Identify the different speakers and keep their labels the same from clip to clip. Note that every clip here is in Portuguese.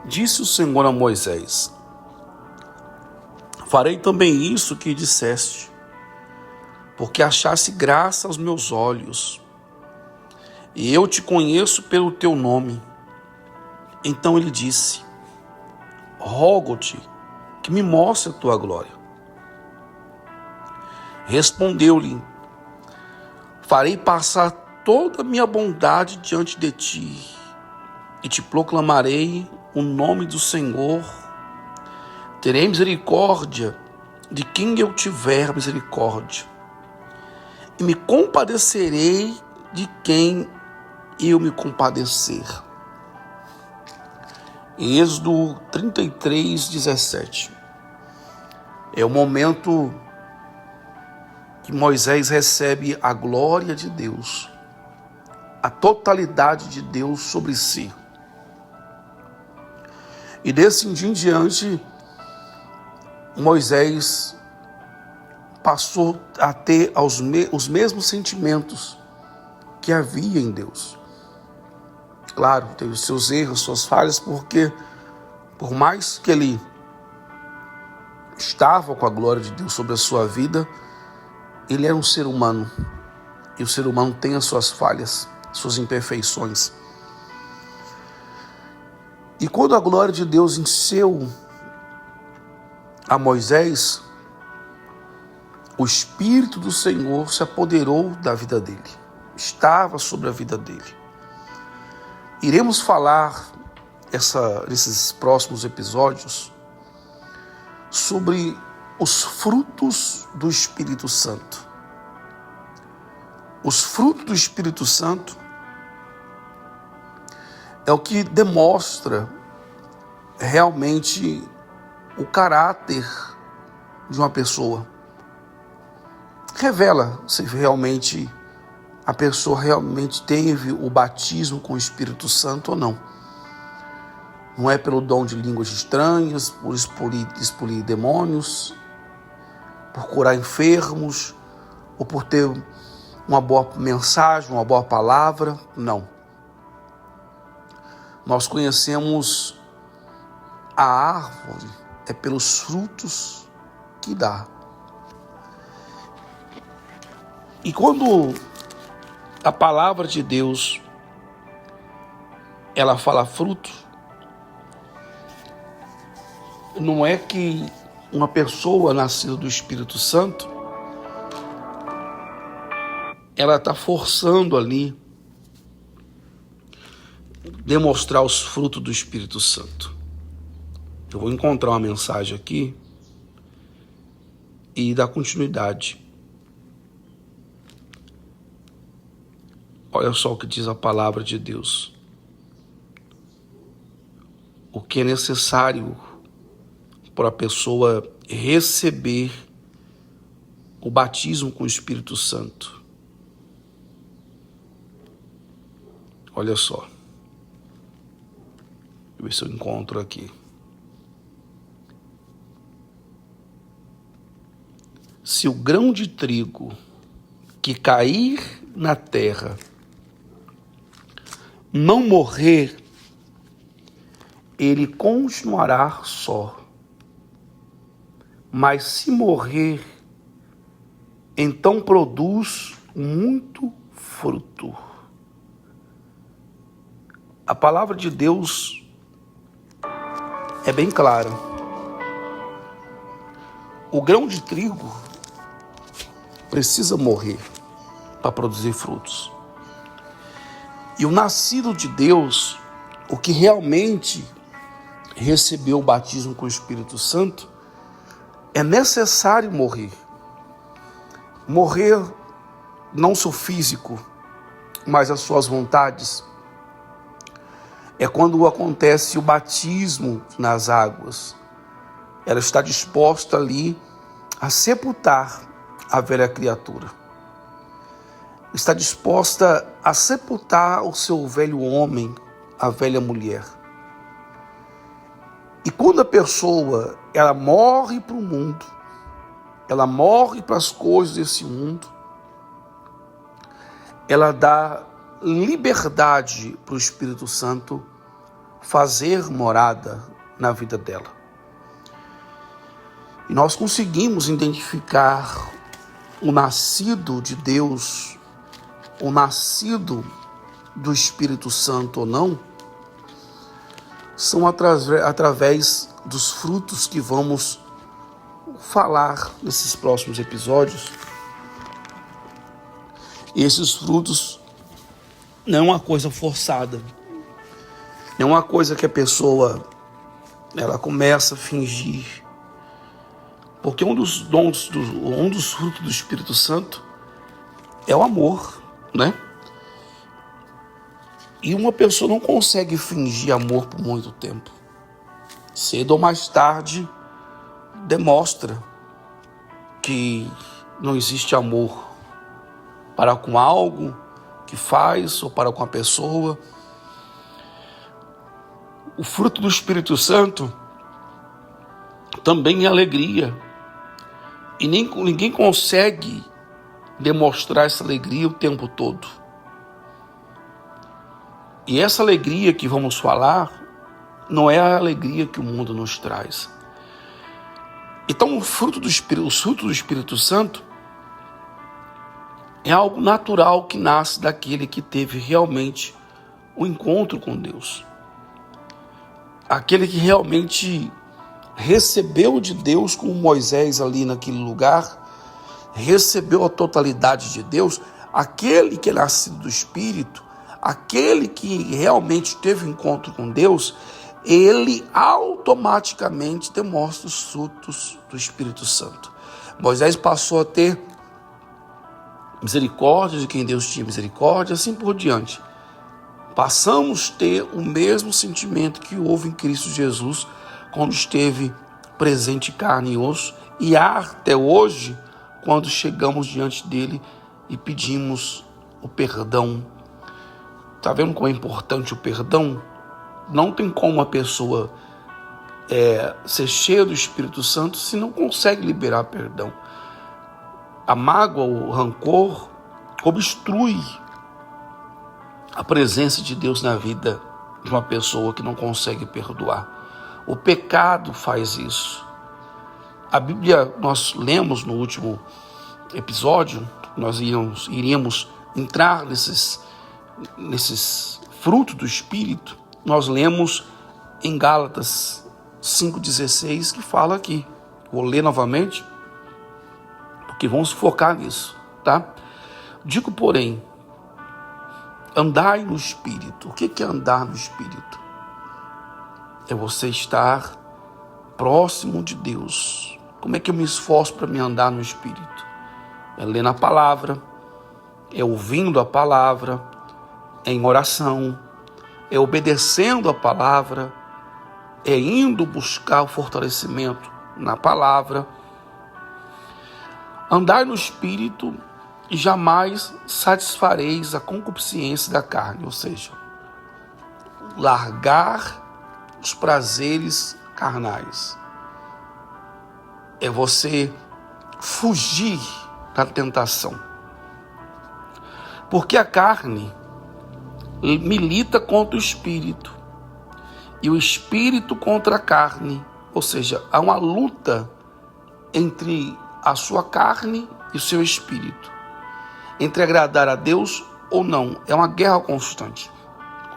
Speaker 1: Disse o Senhor a Moisés: farei também isso que disseste, porque achaste graça aos meus olhos, e eu te conheço pelo teu nome. Então ele disse: rogo-te que me mostre a tua glória. Respondeu-lhe: farei passar toda a minha bondade diante de ti, e te proclamarei o nome do Senhor. Terei misericórdia de quem eu tiver misericórdia, e me compadecerei de quem eu me compadecer. Êxodo 33, 17. É o momento que Moisés recebe a glória de Deus, a totalidade de Deus sobre si. E desse dia em diante, Moisés passou a ter os mesmos sentimentos que havia em Deus. Claro, teve os seus erros, suas falhas, porque por mais que ele estava com a glória de Deus sobre a sua vida, ele era um ser humano. E o ser humano tem as suas falhas, suas imperfeições. E quando a glória de Deus encheu a Moisés, o Espírito do Senhor se apoderou da vida dele, estava sobre a vida dele. Iremos falar nesses próximos episódios sobre os frutos do Espírito Santo. Os frutos do Espírito Santo é o que demonstra realmente o caráter de uma pessoa. Revela se realmente a pessoa realmente teve o batismo com o Espírito Santo ou não. Não é pelo dom de línguas estranhas, por expelir demônios, por curar enfermos, ou por ter uma boa mensagem, uma boa palavra. Não. Nós conhecemos a árvore é pelos frutos que dá. E quando a palavra de Deus ela fala fruto, não é que uma pessoa nascida do Espírito Santo ela está forçando ali demonstrar os frutos do Espírito Santo. Eu vou encontrar uma mensagem aqui e dar continuidade. Olha só o que diz a palavra de Deus. O que é necessário para a pessoa receber o batismo com o Espírito Santo. Olha só. Deixa eu ver se eu encontro aqui. Se o grão de trigo que cair na terra não morrer, ele continuará só. Mas se morrer, então produz muito fruto. A palavra de Deus é bem clara. O grão de trigo precisa morrer para produzir frutos. E o nascido de Deus, o que realmente recebeu o batismo com o Espírito Santo, é necessário morrer. Morrer não seu físico, mas as suas vontades. É quando acontece o batismo nas águas. Ela está disposta ali a sepultar a velha criatura. Está disposta a sepultar o seu velho homem, a velha mulher. E quando a pessoa ela morre para o mundo, ela morre para as coisas desse mundo, ela dá liberdade para o Espírito Santo fazer morada na vida dela. E nós conseguimos identificar o nascido de Deus, o nascido do Espírito Santo ou não, são através dos frutos que vamos falar nesses próximos episódios. E esses frutos não é uma coisa forçada, não é uma coisa que a pessoa ela começa a fingir, porque um dos frutos do Espírito Santo é o amor, né? E uma pessoa não consegue fingir amor por muito tempo. Cedo ou mais tarde, demonstra que não existe amor para com algo que faz ou para com a pessoa. O fruto do Espírito Santo também é alegria. E ninguém consegue demonstrar essa alegria o tempo todo. E essa alegria que vamos falar não é a alegria que o mundo nos traz. Então, os frutos do Espírito Santo é algo natural que nasce daquele que teve realmente um encontro com Deus. Aquele que realmente recebeu de Deus, como Moisés ali naquele lugar, recebeu a totalidade de Deus. Aquele que é nascido do Espírito, aquele que realmente teve um encontro com Deus, ele automaticamente demonstra os frutos do Espírito Santo. Moisés passou a ter misericórdia de quem Deus tinha misericórdia, assim por diante. Passamos a ter o mesmo sentimento que houve em Cristo Jesus, quando esteve presente em carne e osso, e há até hoje, quando chegamos diante dele e pedimos o perdão. Está vendo como é importante o perdão? Não tem como uma pessoa ser cheia do Espírito Santo se não consegue liberar perdão. A mágoa, o rancor, obstrui a presença de Deus na vida de uma pessoa que não consegue perdoar. O pecado faz isso. A Bíblia, nós lemos no último episódio, nós iríamos entrar nesses frutos do Espírito. Nós lemos em Gálatas 5,16, que fala aqui. Vou ler novamente, porque vamos focar nisso, tá? Digo, porém, andai no Espírito. O que é andar no Espírito? É você estar próximo de Deus. Como é que eu me esforço para me andar no Espírito? É lendo a palavra, é ouvindo a palavra, é em oração, é obedecendo a palavra, é indo buscar o fortalecimento na palavra. Andai no Espírito e jamais satisfareis a concupiscência da carne, ou seja, largar os prazeres carnais. É você fugir da tentação. Porque a carne milita contra o Espírito e o Espírito contra a carne, ou seja, há uma luta entre a sua carne e o seu Espírito, entre agradar a Deus ou não. É uma guerra constante.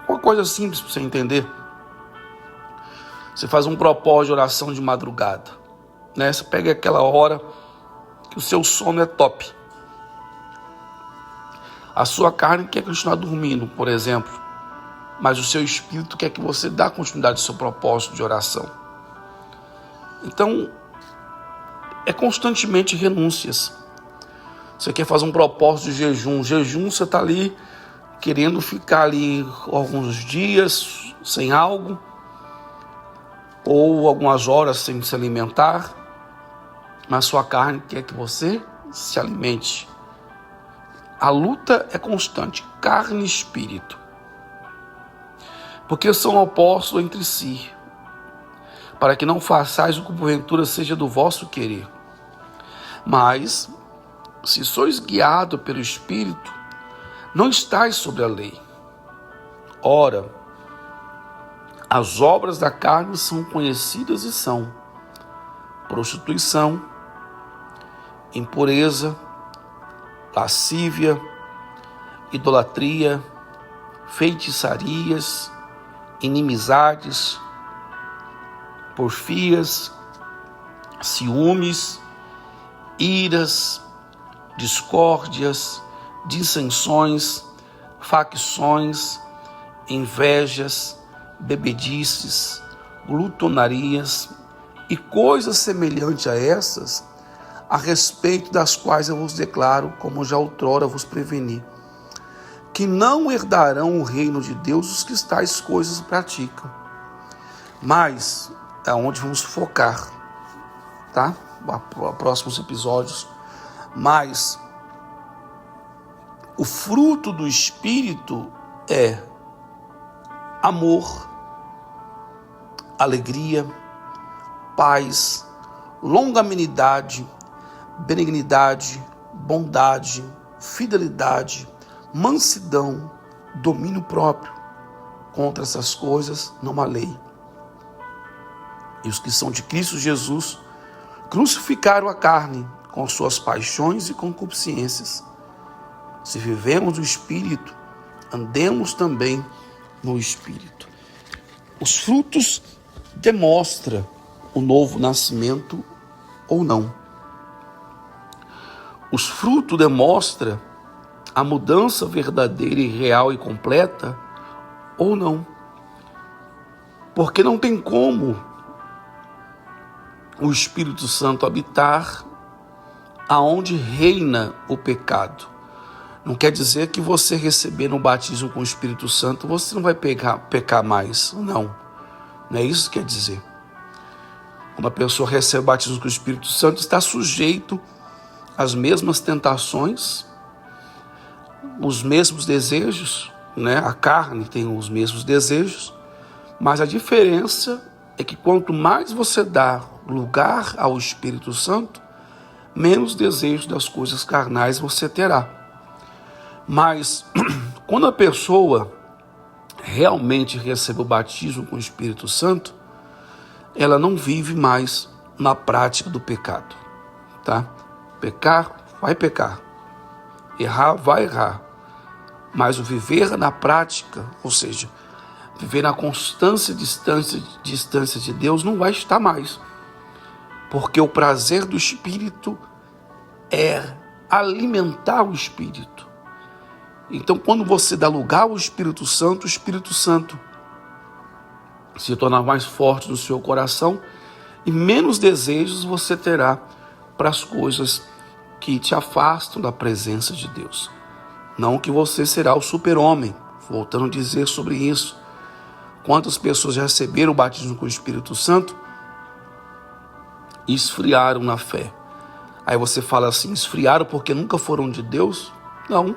Speaker 1: Uma coisa simples para você entender. Você faz um propósito de oração de madrugada, né? Você pega aquela hora que o seu sono é top. A sua carne quer continuar dormindo, por exemplo, mas o seu espírito quer que você dê continuidade ao seu propósito de oração. Então, é constantemente renúncias. Você quer fazer um propósito de jejum. Jejum, você está ali querendo ficar ali alguns dias sem algo, ou algumas horas sem se alimentar, mas sua carne quer que você se alimente. A luta é constante, carne e espírito, porque são opostos entre si, para que não façais o que porventura seja do vosso querer. Mas, se sois guiados pelo Espírito, não estáis sobre a lei. Ora, As obras da carne são conhecidas e são prostituição, impureza, lascívia, idolatria, feitiçarias, inimizades, porfias, ciúmes, iras, discórdias, dissensões, facções, invejas, bebedices, glutonarias e coisas semelhantes a essas, a respeito das quais eu vos declaro, como já outrora vos preveni, que não herdarão o reino de Deus os que tais coisas praticam. Mas é onde vamos focar, tá? Próximos episódios. Mas o fruto do Espírito é amor, alegria, paz, longanimidade, benignidade, bondade, fidelidade, mansidão, domínio próprio. Contra essas coisas não há lei. E os que são de Cristo Jesus crucificaram a carne com suas paixões e concupiscências. Se vivemos no Espírito, andemos também no Espírito. Os frutos demonstram o novo nascimento ou não. Os frutos demonstram a mudança verdadeira e real e completa ou não. Porque não tem como o Espírito Santo habitar aonde reina o pecado. Não quer dizer que você recebendo o batismo com o Espírito Santo, você não vai pecar mais. Não é isso que quer dizer. Quando a pessoa recebe o batismo com o Espírito Santo, está sujeito às mesmas tentações, os mesmos desejos, né? A carne tem os mesmos desejos, mas a diferença é que quanto mais você dá lugar ao Espírito Santo, menos desejo das coisas carnais você terá. Mas quando a pessoa realmente recebe o batismo com o Espírito Santo, ela não vive mais na prática do pecado, tá? Pecar, vai pecar. Errar, vai errar. Mas o viver na prática, ou seja, viver na constância e distância de Deus, não vai estar mais. Porque o prazer do Espírito é alimentar o Espírito. Então, quando você dá lugar ao Espírito Santo, o Espírito Santo se torna mais forte no seu coração e menos desejos você terá para as coisas que te afastam da presença de Deus. Não que você será o super-homem, voltando a dizer sobre isso. Quantas pessoas já receberam o batismo com o Espírito Santo e esfriaram na fé? Aí você fala assim, esfriaram porque nunca foram de Deus? Não.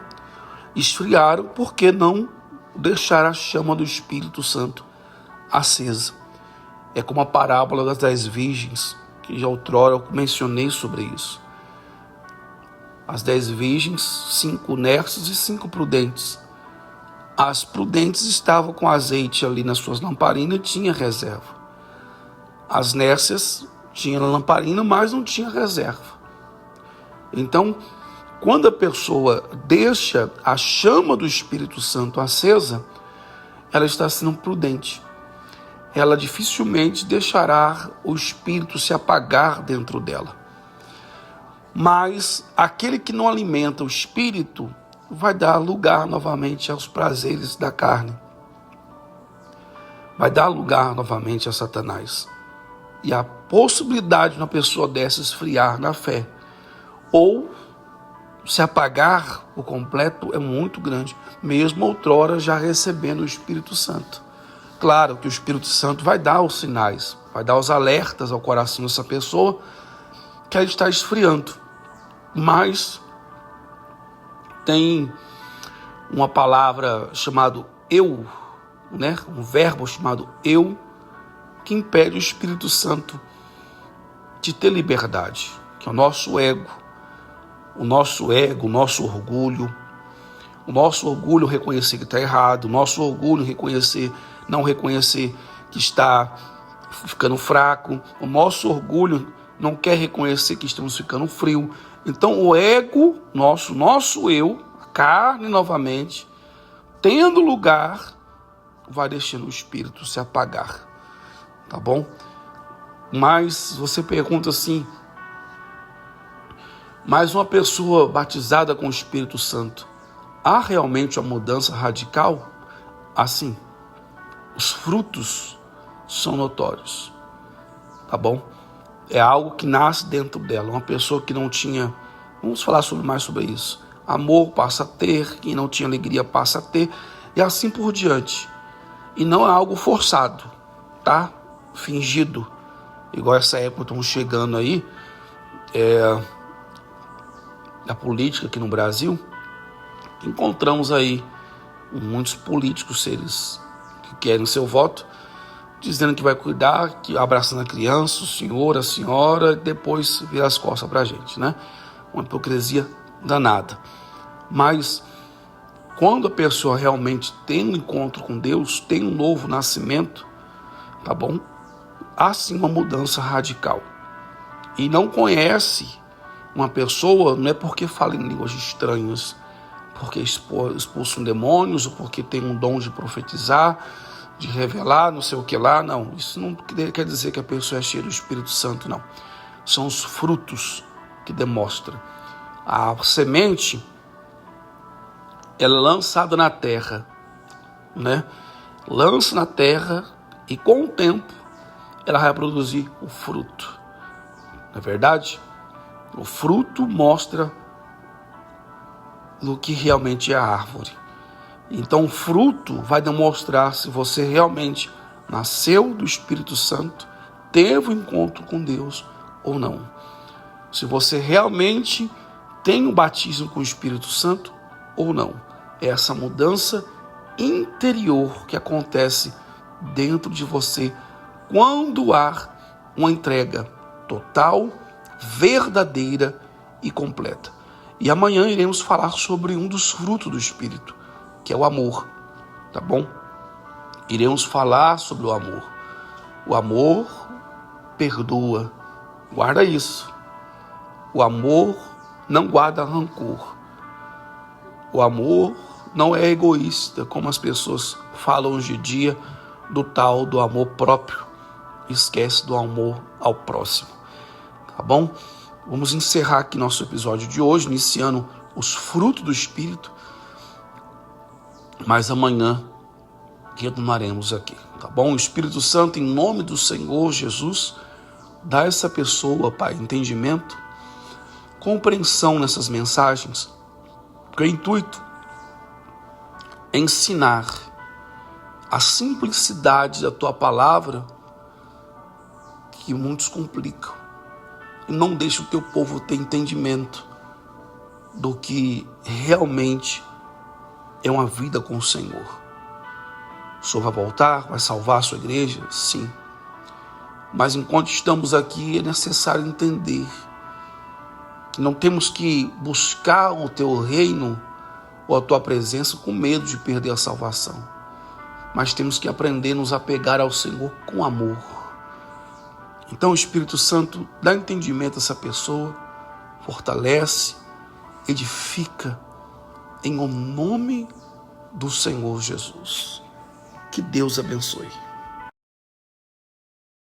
Speaker 1: Esfriaram porque não deixaram a chama do Espírito Santo acesa. É como a parábola das 10 virgens, que já outrora eu mencionei sobre isso. As 10 virgens, 5 nércias e 5 prudentes. As prudentes estavam com azeite ali nas suas lamparinas e tinha reserva. As nércias tinham lamparina, mas não tinha reserva. Então, quando a pessoa deixa a chama do Espírito Santo acesa, ela está sendo prudente. Ela dificilmente deixará o Espírito se apagar dentro dela. Mas aquele que não alimenta o Espírito vai dar lugar novamente aos prazeres da carne. Vai dar lugar novamente a Satanás. E a possibilidade de uma pessoa dessa esfriar na fé ou se apagar por completo é muito grande, mesmo outrora já recebendo o Espírito Santo. Claro que o Espírito Santo vai dar os sinais, vai dar os alertas ao coração dessa pessoa que ela está esfriando. Mas tem uma palavra chamada eu, né? Um verbo chamado eu, que impede o Espírito Santo de ter liberdade, que é o nosso ego, o nosso orgulho. O nosso orgulho reconhecer que está errado, o nosso orgulho não reconhecer que está ficando fraco. O nosso orgulho não quer reconhecer que estamos ficando frio. Então o ego, nosso eu, a carne novamente, tendo lugar, vai deixando o espírito se apagar. Tá bom? Mas você pergunta assim, mas uma pessoa batizada com o Espírito Santo, há realmente uma mudança radical? Assim, os frutos são notórios, tá bom? É algo que nasce dentro dela. Uma pessoa que não tinha, vamos falar mais sobre isso, amor passa a ter, quem não tinha alegria passa a ter, e assim por diante. E não é algo forçado, tá? Fingido. Igual essa época estamos chegando aí, da política aqui no Brasil, encontramos aí muitos políticos, seres que querem seu voto, dizendo que vai cuidar, que abraçando a criança, o senhor, a senhora, e depois vira as costas pra gente, né? Uma hipocrisia danada. Mas quando a pessoa realmente tem um encontro com Deus, tem um novo nascimento, tá bom? Há sim uma mudança radical. E não conhece uma pessoa, não é porque fala em línguas estranhas, porque expulsam demônios, ou porque tem um dom de profetizar, de revelar, não sei o que lá, não. Isso não quer dizer que a pessoa é cheia do Espírito Santo, não. São os frutos que demonstram. A semente, ela é lançada na terra, né? Lança na terra e com o tempo ela vai produzir o fruto. Não é verdade? O fruto mostra o que realmente é a árvore. Então o fruto vai demonstrar se você realmente nasceu do Espírito Santo, teve um encontro com Deus ou não. Se você realmente tem um batismo com o Espírito Santo ou não. É essa mudança interior que acontece dentro de você quando há uma entrega total, verdadeira e completa. E amanhã iremos falar sobre um dos frutos do Espírito, que é o amor, tá bom? Iremos falar sobre o amor. O amor perdoa, guarda isso. O amor não guarda rancor. O amor não é egoísta, como as pessoas falam hoje em dia do amor próprio. Esquece do amor ao próximo, tá bom? Vamos encerrar aqui nosso episódio de hoje, iniciando os frutos do Espírito, mas amanhã retomaremos aqui, tá bom? O Espírito Santo, em nome do Senhor Jesus, dá a essa pessoa, Pai, entendimento, compreensão nessas mensagens, porque o intuito é ensinar a simplicidade da Tua palavra, que muitos complicam, e não deixa o Teu povo ter entendimento do que realmente é uma vida com o Senhor. O Senhor vai voltar, vai salvar a sua igreja? Sim. Mas enquanto estamos aqui, é necessário entender que não temos que buscar o Teu reino ou a Tua presença com medo de perder a salvação. Mas temos que aprender a nos apegar ao Senhor com amor. Então o Espírito Santo dá entendimento a essa pessoa, fortalece, edifica, em o nome do Senhor Jesus. Que Deus abençoe.